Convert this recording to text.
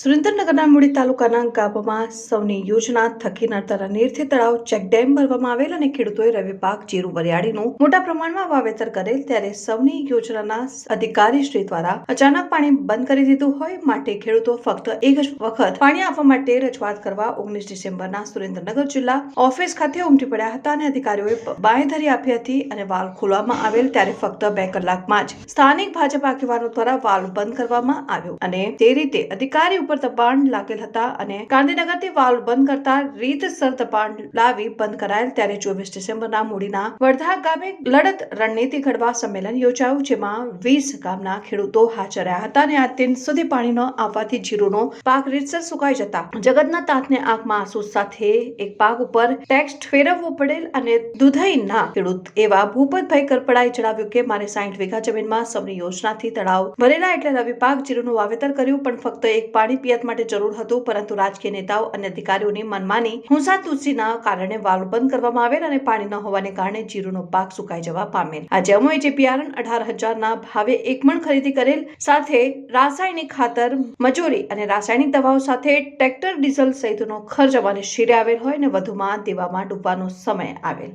સુરેન્દ્રનગરના મૂળી તાલુકાના ગામમાં સૌની યોજના થકી નર્મદા નીરથી તળાવ ચેકડેમ ભરવામાં આવેલ અને ખેડૂતોએ રવિ પાક જીરું વરિયાળીનું મોટા પ્રમાણમાં વાવેતર કરેલ ત્યારે સૌની યોજનાના અધિકારી શ્રી દ્વારા અચાનક પાણી બંધ કરી દીધું હોય માટે ખેડૂતો ફક્ત એક જ વખત પાણી આપવા માટે રજૂઆત કરવા 19 ડિસેમ્બરના સુરેન્દ્રનગર જિલ્લા ઓફિસ ખાતે ઉમટી પડ્યા હતા અને અધિકારીઓએ બાંયધરી આપી હતી અને વાલ્વ ખોલવામાં આવેલ ત્યારે ફક્ત 2 કલાકમાં જ સ્થાનિક ભાજપ આગેવાનો દ્વારા વાલ્વ બંધ કરવામાં આવ્યો અને તે રીતે અધિકારી ઉપર દબાણ લાગેલ હતા અને ગાંધીનગરથી વાલ્વ બંધ કરતા રીતસર દબાણ લાવી બંધ કરાયેલ ત્યારે 24 ડિસેમ્બરના મૂડીના વડધા ગામે લડત રણનીતિ ઘડવા સંમેલન યોજાયું જેમાં 20 ગામના ખેડૂતો હાજર રહ્યા હતા અને આજ દિન સુધી પાણી ન આવવાથી જીરુનો પાક રીતસર સુકાઈ જતા જગતના તાતને આંખમાં આંસુ સાથે એક પાક ઉપર ટેક્સ ફેરવવો પડેલ અને દુધઈના ખેડૂત એવા ભૂપતભાઈ કરપડાએ જણાવ્યું કે મારે 60 વીઘા જમીનમાં સૌની યોજનાથી તળાવ ભરેલા એટલે રવિ પાક જીરુનું વાવેતર કર્યું પણ ફક્ત એક પાણી પિયત માટે જરૂર હતું પરંતુ રાજકીય નેતાઓ અને અધિકારીઓની મનમાની હુંસાતુસીના કારણે વાલ્વ બંધ કરવામાં આવેલ અને પાણી ન હોવાને કારણે જીરુનો પાક સુકાઈ જવા પામેલ આજે અમોએ જે બિયારણ 18,000 ના ભાવે એક મણ ખરીદી કરેલ સાથે રાસાયણિક ખાતર મજૂરી અને રાસાયણિક દવાઓ સાથે ટ્રેક્ટર ડીઝલ સહિતનો ખર્ચ અમારે શીરે આવેલ હોય અને વધુમાં દેવામાં ડૂબવાનો સમય આવેલ।